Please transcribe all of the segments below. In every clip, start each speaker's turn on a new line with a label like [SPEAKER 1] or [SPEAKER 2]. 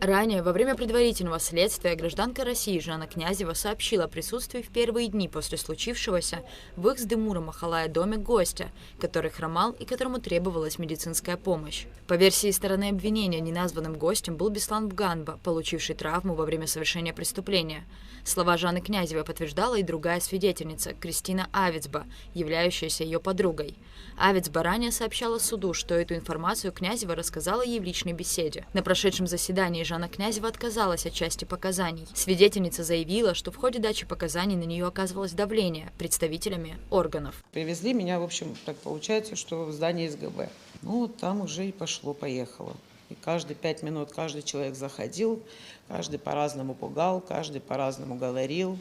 [SPEAKER 1] Ранее, во время предварительного следствия, гражданка России Жанна Князева сообщила о присутствии в первые дни после случившегося в их с Демура Махалая доме гостя, который хромал и которому требовалась медицинская помощь. По версии стороны обвинения, неназванным гостем был Беслан Бганба, получивший травму во время совершения преступления. Слова Жанны Князевой подтверждала и другая свидетельница, Кристина Авицба, являющаяся ее подругой. Авицба ранее сообщала суду, что эту информацию Князева рассказала ей в личной беседе. На прошедшем заседании Жанна Князева отказалась от части показаний. Свидетельница заявила, что в ходе дачи показаний на нее оказывалось давление представителями органов.
[SPEAKER 2] Привезли меня, в общем, так получается, что в здание СГБ. Ну, вот там уже и пошло-поехало. И каждые 5 минут каждый человек заходил, каждый по-разному пугал, каждый по-разному говорил,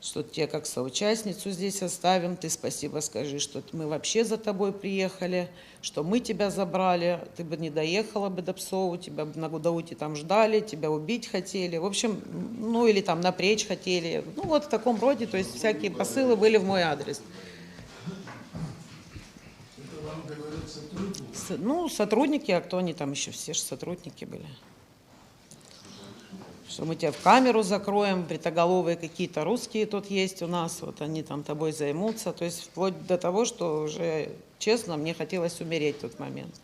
[SPEAKER 2] что тебя как соучастницу здесь оставим, ты спасибо скажи, что мы вообще за тобой приехали, что мы тебя забрали, ты бы не доехала бы до Псову, тебя бы на Гудауте там ждали, тебя убить хотели, в общем, ну или там напрячь хотели, ну вот в таком роде, то есть всякие посылы были в мой адрес.
[SPEAKER 3] Это вам говорят сотрудники?
[SPEAKER 2] Ну, сотрудники, а кто они там еще, все же сотрудники были. Что мы тебя в камеру закроем, бритоголовые какие-то русские тут есть у нас, вот они там тобой займутся. То есть вплоть до того, что уже, честно, мне хотелось умереть в тот момент.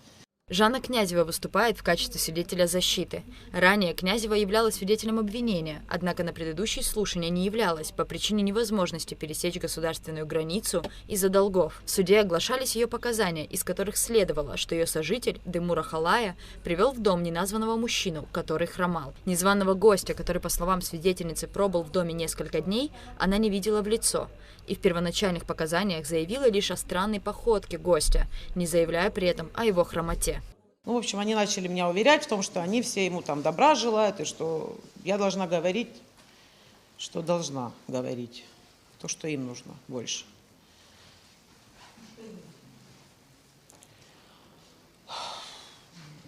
[SPEAKER 1] Жанна Князева выступает в качестве свидетеля защиты. Ранее Князева являлась свидетелем обвинения, однако на предыдущие слушания не являлась по причине невозможности пересечь государственную границу из-за долгов. В суде оглашались ее показания, из которых следовало, что ее сожитель Демура Халая привел в дом неназванного мужчину, который хромал. Незваного гостя, который, по словам свидетельницы, пробыл в доме несколько дней, она не видела в лицо. И в первоначальных показаниях заявила лишь о странной походке гостя, не заявляя при этом о его хромоте.
[SPEAKER 2] Ну, в общем, они начали меня уверять в том, что они все ему там добра желают, и что я должна говорить, что должна говорить, то, что им нужно больше.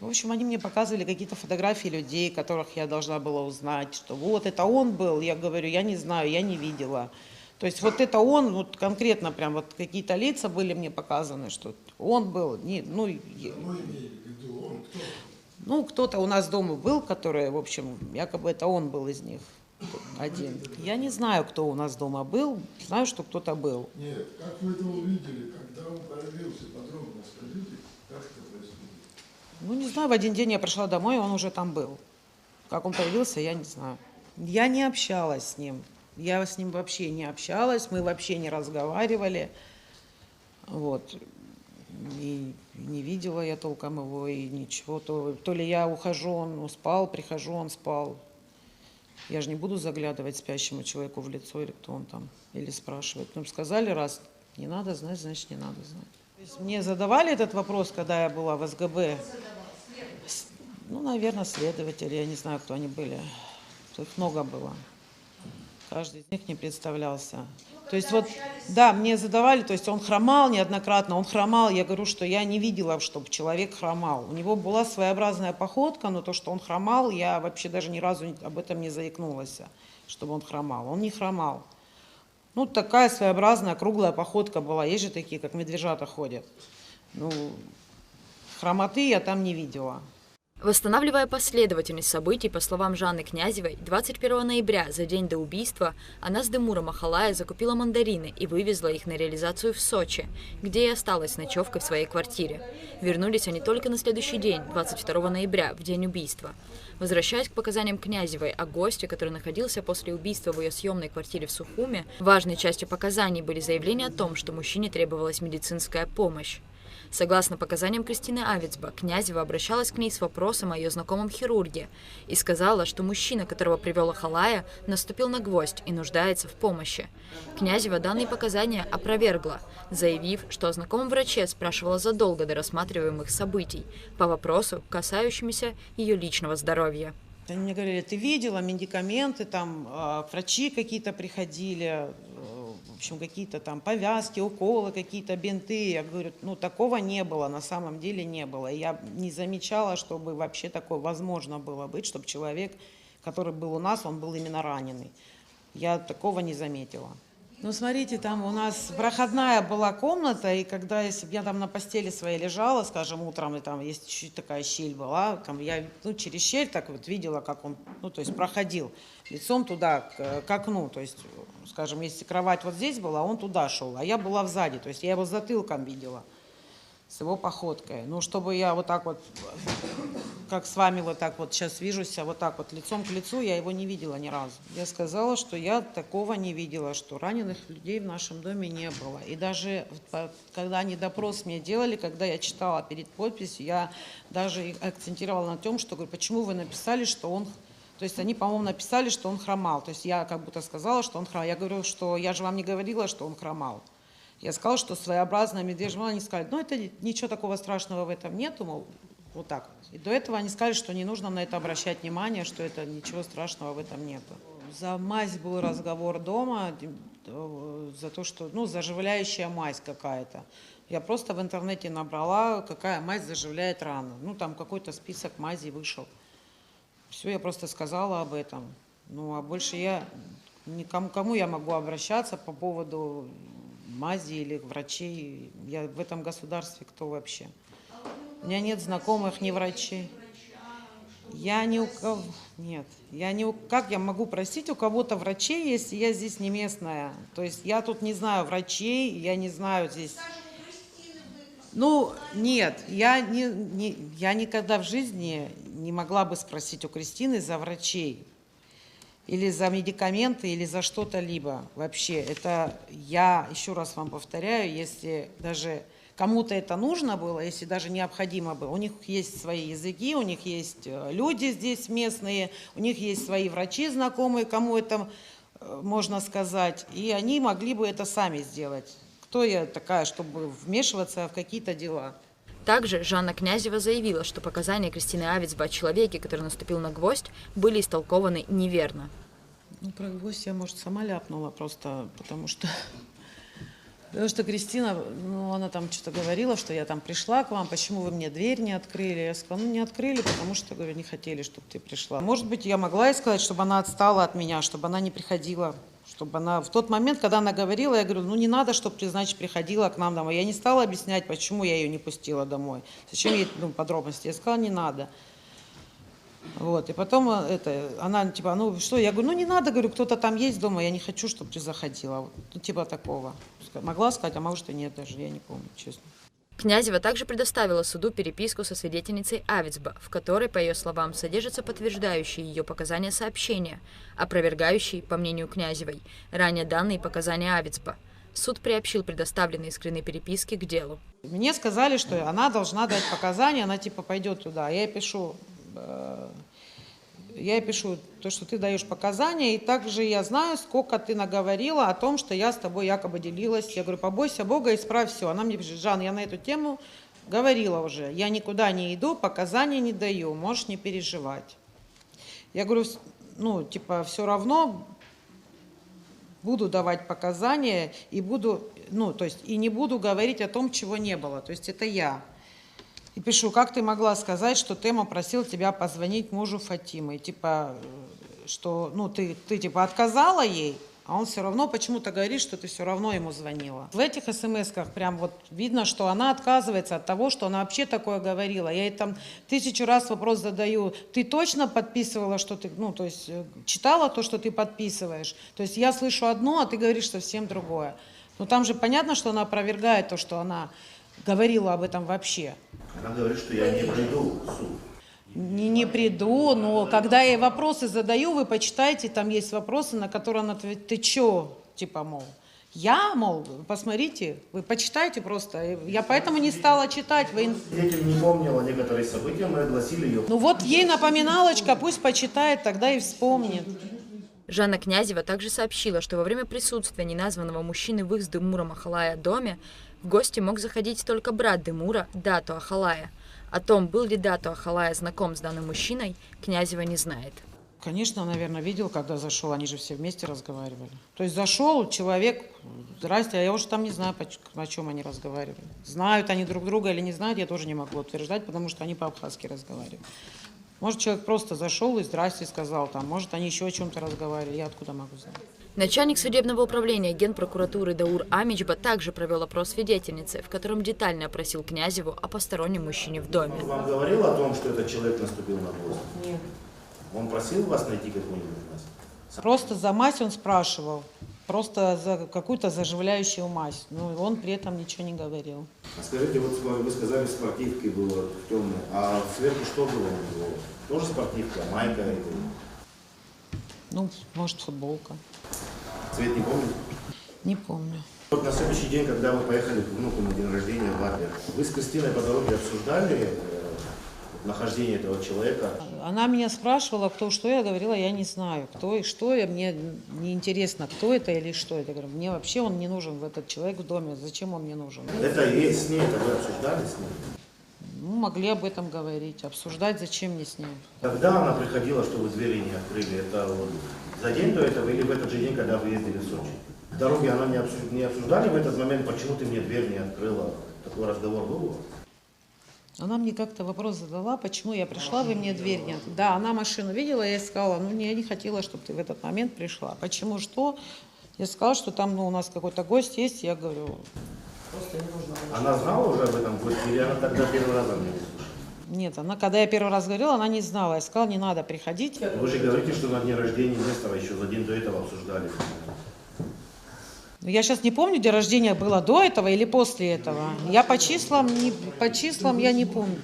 [SPEAKER 2] В общем, они мне показывали какие-то фотографии людей, которых я должна была узнать, что вот это он был. Я говорю, я не знаю, я не видела. То есть вот это он, вот конкретно прям вот какие-то лица были мне показаны, что он был. Ну, кто-то у нас дома был, который, в общем, якобы это он был из них один. Я не знаю, кто у нас дома был, знаю, что кто-то был.
[SPEAKER 3] Нет, как вы это увидели, когда он появился, подробно скажите, как это происходит?
[SPEAKER 2] Ну, не знаю, в один день я пришла домой, и он уже там был. Как он появился, я не знаю. Я не общалась с ним. Я с ним вообще не общалась, мы вообще не разговаривали. Вот. И не видела я толком его, и ничего. То ли я ухожу, он спал, прихожу, он спал. Я же не буду заглядывать спящему человеку в лицо, или кто он там, или спрашивать. Ну, сказали, раз не надо знать, значит, не надо знать. То есть мне задавали этот вопрос, когда я была в СГБ. Ну, наверное, следователи, я не знаю, кто они были. Их много было. Каждый из них не представлялся. То есть вот, да, мне задавали, то есть он хромал неоднократно, он хромал, я говорю, что я не видела, чтобы человек хромал. У него была своеобразная походка, но то, что он хромал, я вообще даже ни разу об этом не заикнулась, чтобы он хромал. Он не хромал. Ну, такая своеобразная круглая походка была. Есть же такие, как медвежата ходят. Ну, хромоты я там не видела.
[SPEAKER 1] Восстанавливая последовательность событий, по словам Жанны Князевой, 21 ноября, за день до убийства, она с Демура Махалая закупила мандарины и вывезла их на реализацию в Сочи, где и осталась с ночевкой в своей квартире. Вернулись они только на следующий день, 22 ноября, в день убийства. Возвращаясь к показаниям Князевой о госте, который находился после убийства в ее съемной квартире в Сухуме, важной частью показаний были заявления о том, что мужчине требовалась медицинская помощь. Согласно показаниям Кристины Авицба, Князева обращалась к ней с вопросом о ее знакомом хирурге и сказала, что мужчина, которого привела Халая, наступил на гвоздь и нуждается в помощи. Князева данные показания опровергла, заявив, что о знакомом враче спрашивала задолго до рассматриваемых событий по вопросу, касающемуся ее личного здоровья.
[SPEAKER 2] Они мне говорили, ты видела медикаменты, там врачи какие-то приходили, в общем, какие-то там повязки, уколы, какие-то бинты. Я говорю, ну такого не было, на самом деле не было. Я не замечала, чтобы вообще такое возможно было быть, чтобы человек, который был у нас, он был именно раненый. Я такого не заметила. Ну, смотрите, там у нас проходная была комната, и когда, если бы я там на постели своей лежала, скажем, утром, и там есть чуть-чуть такая щель была, там я, ну, через щель так вот видела, как он, ну, то есть проходил лицом туда, к окну, то есть, скажем, если кровать вот здесь была, он туда шел, а я была сзади, то есть я его затылком видела, с его походкой. Ну, чтобы я вот так вот, как с вами вот так вот сейчас вижусь, а вот так вот лицом к лицу, я его не видела ни разу. Я сказала, что я такого не видела, что раненых людей в нашем доме не было. И даже когда они допрос мне делали, когда я читала перед подписью, я даже акцентировала на том, что говорю, почему вы написали, что он... То есть они, по-моему, написали, что он хромал. То есть я как будто сказала, что он хромал. Я говорю, что я же вам не говорила, что он хромал. Я сказала, что своеобразная медвежья, они сказали, ну это ничего такого страшного в этом нету, мол, вот так вот. И до этого они сказали, что не нужно на это обращать внимание, что это ничего страшного в этом нету. За мазь был разговор дома, за то, что, ну, заживляющая мазь какая-то. Я просто в интернете набрала, какая мазь заживляет рану. Ну, там какой-то список мазей вышел. Все, я просто сказала об этом. Ну, а больше я, кому я могу обращаться по поводу мази или врачей? Я в этом государстве кто вообще? У меня нет знакомых, ни врачей. Я ни у кого... Нет. Как я могу просить у кого-то врачей, если я здесь не местная? То есть я тут не знаю врачей, я не знаю здесь... Ну, нет, я никогда в жизни не могла бы спросить у Кристины за врачей. Или за медикаменты, или за что-то либо. Вообще, это я, еще раз вам повторяю, если даже кому-то это нужно было, если даже необходимо было, у них есть свои языки, у них есть люди здесь местные, у них есть свои врачи знакомые, кому это можно сказать, и они могли бы это сами сделать. Кто я такая, чтобы вмешиваться в какие-то дела?
[SPEAKER 1] Также Жанна Князева заявила, что показания Кристины Авицбо о человеке, который наступил на гвоздь, были истолкованы неверно.
[SPEAKER 2] Ну, про гвоздь я, может, сама ляпнула просто, потому что Кристина, ну, она там что-то говорила, что я там пришла к вам, почему вы мне дверь не открыли? Я сказала, ну, не открыли, потому что, говорю, не хотели, чтобы ты пришла. Может быть, я могла ей сказать, чтобы она отстала от меня, чтобы она не приходила. Чтобы она в тот момент, когда она говорила, я говорю, ну не надо, чтобы ты, значит, приходила к нам домой. Я не стала объяснять, почему я ее не пустила домой. Зачем ей подробности? Я сказала, не надо. Вот, и потом она типа, ну что, я говорю, ну не надо, говорю, кто-то там есть дома, я не хочу, чтобы ты заходила. Вот, ну, типа такого. Могла сказать, а может и нет даже, я не помню, честно.
[SPEAKER 1] Князева также предоставила суду переписку со свидетельницей Авицбо, в которой, по ее словам, содержатся подтверждающие ее показания сообщения, опровергающие, по мнению Князевой, ранее данные показания Авицбо. Суд приобщил предоставленные скрины переписки к делу.
[SPEAKER 2] Мне сказали, что она должна дать показания, она типа пойдет туда. Я ей пишу то, что ты даешь показания, и также я знаю, сколько ты наговорила о том, что я с тобой якобы делилась. Я говорю, побойся Бога, исправь все. Она мне пишет, Жан, я на эту тему говорила уже, я никуда не иду, показания не даю, можешь не переживать. Я говорю, ну, типа, все равно буду давать показания и буду, ну, то есть, и не буду говорить о том, чего не было. То есть это я. И пишу, как ты могла сказать, что Тема просил тебя позвонить мужу Фатимы? Типа, что, ну, ты типа отказала ей, а он все равно почему-то говорит, что ты все равно ему звонила. В этих смс-ках прям вот видно, что она отказывается от того, что она вообще такое говорила. Я ей там 1000 раз вопрос задаю, ты точно подписывала, что ты, ну, то есть читала то, что ты подписываешь? То есть я слышу одно, а ты говоришь совсем другое. Но там же понятно, что она опровергает то, что она говорила об этом вообще.
[SPEAKER 4] Она говорит, что я не приду в суд.
[SPEAKER 2] Не приду, но когда я ей вопросы задаю, вы почитайте, там есть вопросы, на которые она ответит, ты чё? Типа, мол, я, мол, посмотрите, вы почитайте просто. Я поэтому не стала читать.
[SPEAKER 4] Свидетель не помнила некоторые события, мы огласили ее.
[SPEAKER 2] Ну вот ей напоминалочка, пусть почитает, тогда и вспомнит.
[SPEAKER 1] Жанна Князева также сообщила, что во время присутствия неназванного мужчины в их с Демуром Ахалая доме в гости мог заходить только брат Демура, Дато Ахалая. О том, был ли Дато Ахалая знаком с данным мужчиной, Князева не знает.
[SPEAKER 2] Конечно, наверное, видел, когда зашел, они же все вместе разговаривали. То есть зашел человек, здрасте, а я уже там не знаю, о чем они разговаривали. Знают они друг друга или не знают, я тоже не могу утверждать, потому что они по-абхазски разговаривают. Может, человек просто зашел и здрасте сказал, там, может, они еще о чем-то разговаривали, я откуда могу знать?
[SPEAKER 1] Начальник судебного управления Генпрокуратуры Даур Амичба также провел опрос свидетельницы, в котором детально опросил Князеву о постороннем мужчине в доме.
[SPEAKER 4] Он вам говорил о том, что этот человек наступил на гость?
[SPEAKER 2] Нет.
[SPEAKER 4] Он просил вас найти какую-нибудь мазь?
[SPEAKER 2] Просто за мазь он спрашивал, просто за какую-то заживляющую мазь. Но он при этом ничего не говорил.
[SPEAKER 4] А скажите, вот вы сказали, спортивкой было темное, а сверху что было у него? Тоже спортивка, майка?
[SPEAKER 2] Ну, может, футболка.
[SPEAKER 4] Цвет не помните?
[SPEAKER 2] Не помню.
[SPEAKER 4] Вот на следующий день, когда вы поехали к внуку на день рождения в Адлер, вы с Кристиной по дороге обсуждали нахождение этого человека?
[SPEAKER 2] Она меня спрашивала, кто что, я говорила, я не знаю, кто и что, и мне не интересно, кто это или что это. Я говорю, мне вообще он не нужен, этот человек в доме, зачем он мне нужен?
[SPEAKER 4] Это и с ней, это вы обсуждали с ней?
[SPEAKER 2] Ну, могли об этом говорить, обсуждать, зачем мне с ним.
[SPEAKER 4] Когда она приходила, что вы двери не открыли, это вот за день до этого или в этот же день, когда вы ездили в Сочи? В дороге она не обсуждали в этот момент, почему ты мне дверь не открыла? Такой разговор был у вас?
[SPEAKER 2] Она мне как-то вопрос задала, почему я пришла, вы мне дверь не открыли. Да, она машину видела, я ей сказала, ну, я не хотела, чтобы ты в этот момент пришла. Почему, что? Я сказала, что там у нас какой-то гость есть, я говорю, просто не нужно.
[SPEAKER 4] Она знала уже об этом госте или она тогда первый раз о мне услышала?
[SPEAKER 2] Нет, она, когда я первый раз говорила, она не знала. Я сказала, не надо приходить.
[SPEAKER 4] Вы же говорите, что на дне рождения Нестора еще за день до этого обсуждали.
[SPEAKER 2] Я сейчас не помню, день рождения было до этого или после этого. Я по числам я не помню.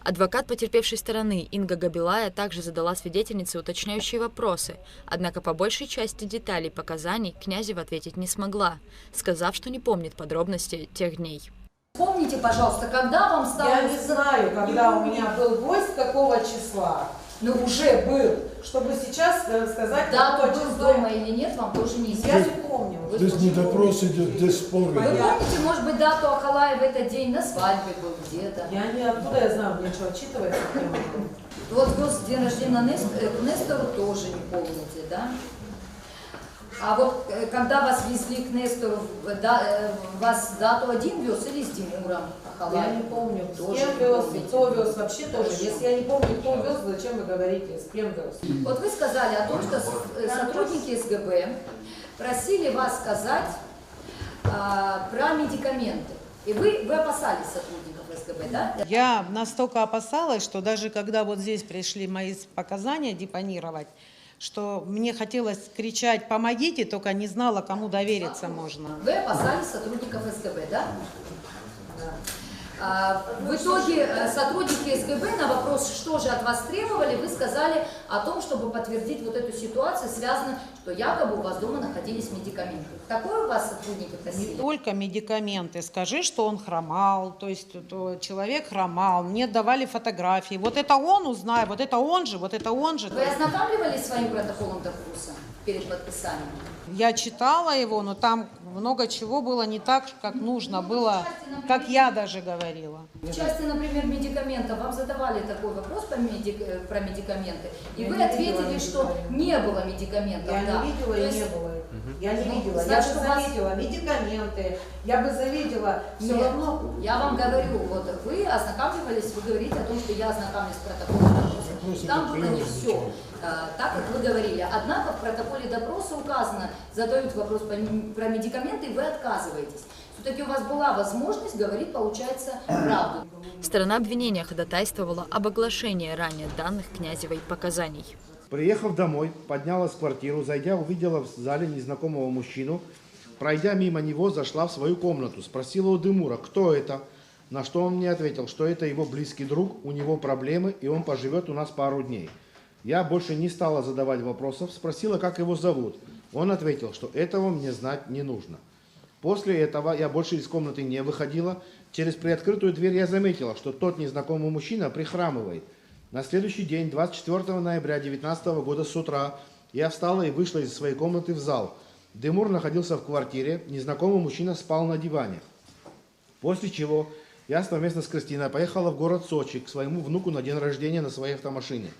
[SPEAKER 1] Адвокат потерпевшей стороны Инга Габилая также задала свидетельнице уточняющие вопросы, однако по большей части деталей показаний Князева ответить не смогла, сказав, что не помнит подробности тех дней.
[SPEAKER 5] Помните, пожалуйста, когда вам стало...
[SPEAKER 2] Я не знаю, когда у меня был гость, какого числа.
[SPEAKER 5] Ну,
[SPEAKER 2] Уже был. Чтобы сейчас сказать,
[SPEAKER 5] дату
[SPEAKER 2] какого
[SPEAKER 5] был
[SPEAKER 2] числа.
[SPEAKER 5] дома или нет, вам тоже не
[SPEAKER 2] Я
[SPEAKER 5] известно.
[SPEAKER 2] не помню.
[SPEAKER 3] Здесь не допрос идет, здесь спор
[SPEAKER 5] Вы
[SPEAKER 3] идет.
[SPEAKER 5] помните, может быть, дату Ахалая в этот день на свадьбе был где-то?
[SPEAKER 2] Я не откуда я знаю, мне что, отчитывается?
[SPEAKER 5] Вот гость день рождения Нестору тоже не помните, да? А вот когда вас везли к Нестору, вас дату один вез или с Тимуром Ахалай?
[SPEAKER 2] Я не помню, с
[SPEAKER 5] Тоже
[SPEAKER 2] кем
[SPEAKER 5] не
[SPEAKER 2] вез,
[SPEAKER 5] помните.
[SPEAKER 2] кто вез, вообще тоже.
[SPEAKER 5] Хорошо.
[SPEAKER 2] Если я не помню, кто вез, зачем вы говорите, с кем вез?
[SPEAKER 5] Вот вы сказали о том, что сотрудники СГБ просили вас сказать про медикаменты. И вы опасались сотрудников СГБ, да?
[SPEAKER 2] Я настолько опасалась, что даже когда вот здесь пришли мои показания депонировать, что мне хотелось кричать «помогите», только не знала, кому довериться можно.
[SPEAKER 5] Вы опасались сотрудников СГБ, да? В итоге сотрудники СГБ на вопрос, что же от вас требовали, вы сказали о том, чтобы подтвердить вот эту ситуацию, связано, что якобы у вас дома находились медикаменты. Такое у вас сотрудники
[SPEAKER 2] Не
[SPEAKER 5] просили?
[SPEAKER 2] только медикаменты. Скажи, что он хромал, то есть человек хромал. Мне давали фотографии. Вот это он, узнай, вот это он же, вот это он же.
[SPEAKER 5] Вы ознакомливались своим протоколом допроса перед подписанием?
[SPEAKER 2] Я читала его, но там много чего было не так, как нужно было, как я даже говорила.
[SPEAKER 5] В части, например, медикаментов, вам задавали такой вопрос про медикаменты, и
[SPEAKER 2] Я
[SPEAKER 5] вы
[SPEAKER 2] не
[SPEAKER 5] ответили,
[SPEAKER 2] видела
[SPEAKER 5] что не было медикаментов.
[SPEAKER 2] Я
[SPEAKER 5] да.
[SPEAKER 2] не видела
[SPEAKER 5] То
[SPEAKER 2] и
[SPEAKER 5] есть,
[SPEAKER 2] не было. Я не
[SPEAKER 5] ну,
[SPEAKER 2] видела.
[SPEAKER 5] значит,
[SPEAKER 2] Я бы
[SPEAKER 5] у вас-
[SPEAKER 2] заметила медикаменты, я бы завидела. Все
[SPEAKER 5] Нет,
[SPEAKER 2] равно.
[SPEAKER 5] я вам говорю, вот вы ознакомливались, вы говорите о том, что я ознакомлюсь с протоколом допроса. Там было не все так, как вы говорили. Однако в протоколе допроса указано, задают вопрос про медикаменты, и вы отказываетесь. Все-таки у вас была возможность говорить, получается, правду.
[SPEAKER 1] Сторона обвинения ходатайствовала об оглашении ранее данных Князевой показаний.
[SPEAKER 4] Приехав домой, поднялась в квартиру, зайдя, увидела в зале незнакомого мужчину. Пройдя мимо него, зашла в свою комнату, спросила у Демура, кто это, на что он мне ответил, что это его близкий друг, у него проблемы, и он поживет у нас пару дней. Я больше не стала задавать вопросов, спросила, как его зовут. Он ответил, что этого мне знать не нужно. После этого я больше из комнаты не выходила. Через приоткрытую дверь я заметила, что тот незнакомый мужчина прихрамывает. На следующий день, 24 ноября 2019 года с утра, я встала и вышла из своей комнаты в зал. Демур находился в квартире, незнакомый мужчина спал на диване. После чего я совместно с Кристиной поехала в город Сочи к своему внуку на день рождения на своей автомашине.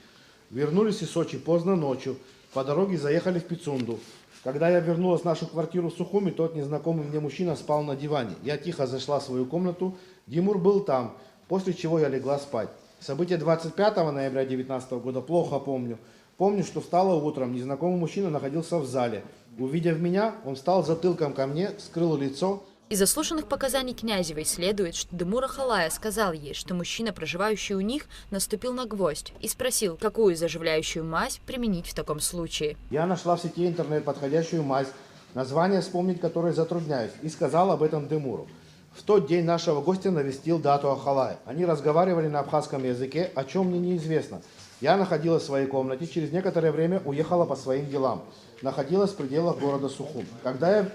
[SPEAKER 4] Вернулись из Сочи поздно ночью, по дороге заехали в Пицунду. Когда я вернулась в нашу квартиру в Сухуми, тот незнакомый мне мужчина спал на диване. Я тихо зашла в свою комнату, Демур был там, после чего я легла спать. Событие 25 ноября 2019 года плохо помню. Помню, что встало утром, незнакомый мужчина находился в зале. Увидев меня, он встал затылком ко мне, скрыл лицо.
[SPEAKER 1] Из заслушанных показаний Князевой следует, что Демур Ахалая сказал ей, что мужчина, проживающий у них, наступил на гвоздь и спросил, какую заживляющую мазь применить в таком случае.
[SPEAKER 4] Я нашла в сети интернет подходящую мазь, название вспомнить которой затрудняюсь, и сказал об этом Демуру. В тот день нашего гостя навестил Дату Ахалая. Они разговаривали на абхазском языке, о чем мне неизвестно. Я находилась в своей комнате, через некоторое время уехала по своим делам. Находилась в пределах города Сухум. Когда я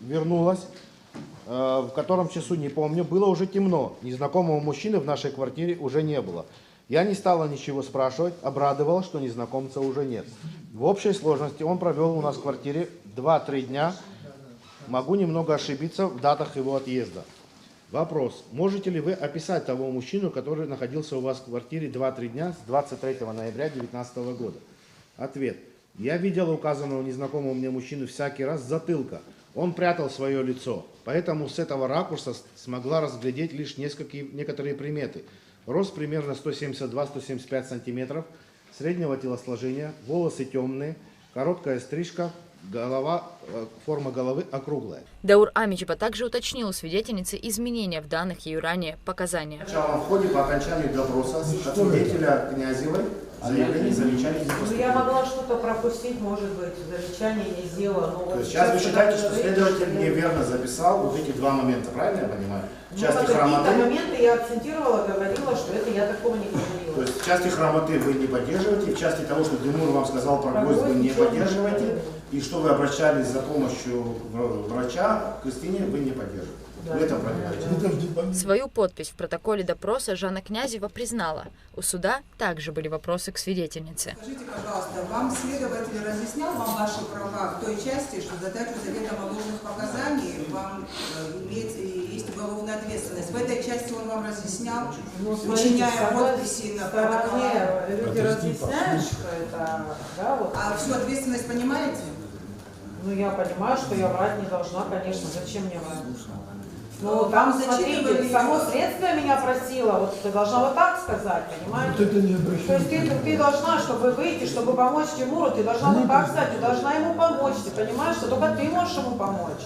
[SPEAKER 4] вернулась, в котором часу не помню, было уже темно. Незнакомого мужчины в нашей квартире уже не было. Я не стала ничего спрашивать, обрадовала, что незнакомца уже нет. В общей сложности он провел у нас в квартире 2-3 дня. Могу немного ошибиться в датах его отъезда. Вопрос. Можете ли вы описать того мужчину, который находился у вас в квартире 2-3 дня с 23 ноября 2019 года? Ответ. Я видела указанного незнакомого мне мужчину всякий раз с затылка. Он прятал свое лицо, поэтому с этого ракурса смогла разглядеть лишь некоторые приметы. Рост примерно 172-175 сантиметров, среднего телосложения, волосы темные, короткая стрижка, форма головы округлая.
[SPEAKER 1] Даур Амичева также уточнил у свидетельницы изменения в данных ее ранее показания.
[SPEAKER 4] В ходе по окончанию допроса от свидетеля Князевой заявление, замечание не поступило.
[SPEAKER 2] Я могла что-то пропустить, может быть, замечание не сделала.
[SPEAKER 4] То есть сейчас вы считаете, что следователь неверно записал вот эти два момента, правильно я понимаю? В части хромоты.
[SPEAKER 2] Моменты я акцентировала, говорила, что это я такого не говорила.
[SPEAKER 4] То есть в части хромоты вы не поддерживаете, в части того, что Демур вам сказал про гвоздь, вы не поддерживаете, и что вы обращались за помощью врача к Кристине, вы не поддерживаете. В этом понимаете?
[SPEAKER 1] Свою подпись в протоколе допроса Жанна Князева признала. У суда также были вопросы к свидетельнице.
[SPEAKER 6] Скажите, пожалуйста, вам следователь разъяснял вам ваши права в той части, что за дачу заведомо ложных показаний вам есть уголовная ответственность. В этой части он вам разъяснял, учиняя подписи на протоколе.
[SPEAKER 2] Люди разъясняют, что это, да, вот.
[SPEAKER 6] А всю ответственность понимаете?
[SPEAKER 2] Ну, я понимаю, что я врать не должна, конечно. Зачем мне врать? Ну,
[SPEAKER 6] Ну,
[SPEAKER 2] там,
[SPEAKER 6] зачитывали
[SPEAKER 2] смотрите, само
[SPEAKER 6] его.
[SPEAKER 2] следствие меня просило, вот ты должна вот так сказать, понимаете?
[SPEAKER 3] Вот это не
[SPEAKER 2] То
[SPEAKER 3] обращение.
[SPEAKER 2] есть ты должна, чтобы выйти, чтобы помочь Тимуру, ты должна вот так сказать, ты должна ему помочь, ты понимаешь, что только ты можешь ему помочь.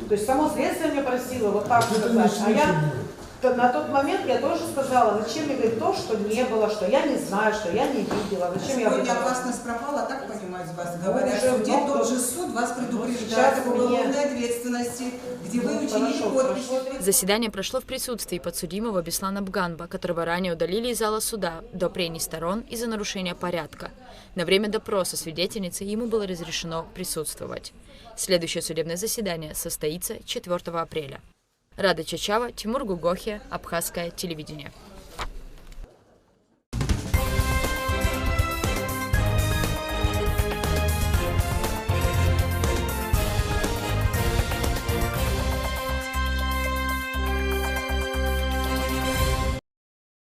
[SPEAKER 2] То есть само следствие меня просило вот так сказать, а я на тот момент я тоже сказала, зачем мне говорить то, что не было, что я не знаю, что я не видела, зачем я
[SPEAKER 6] Сегодня
[SPEAKER 2] говорю?
[SPEAKER 6] опасность пропала, так понимать вас говорят.
[SPEAKER 2] уже
[SPEAKER 6] В суде
[SPEAKER 2] много.
[SPEAKER 6] тот же суд вас предупреждает
[SPEAKER 2] сейчас
[SPEAKER 6] об уголовной ответственности, где вы учинили подпись.
[SPEAKER 1] Заседание прошло в присутствии подсудимого Беслана Бганба, которого ранее удалили из зала суда до прений сторон из-за нарушения порядка. На время допроса свидетельницы ему было разрешено присутствовать. Следующее судебное заседание состоится 4 апреля. Рада Чачава, Тимур Гугохи, Абхазское телевидение.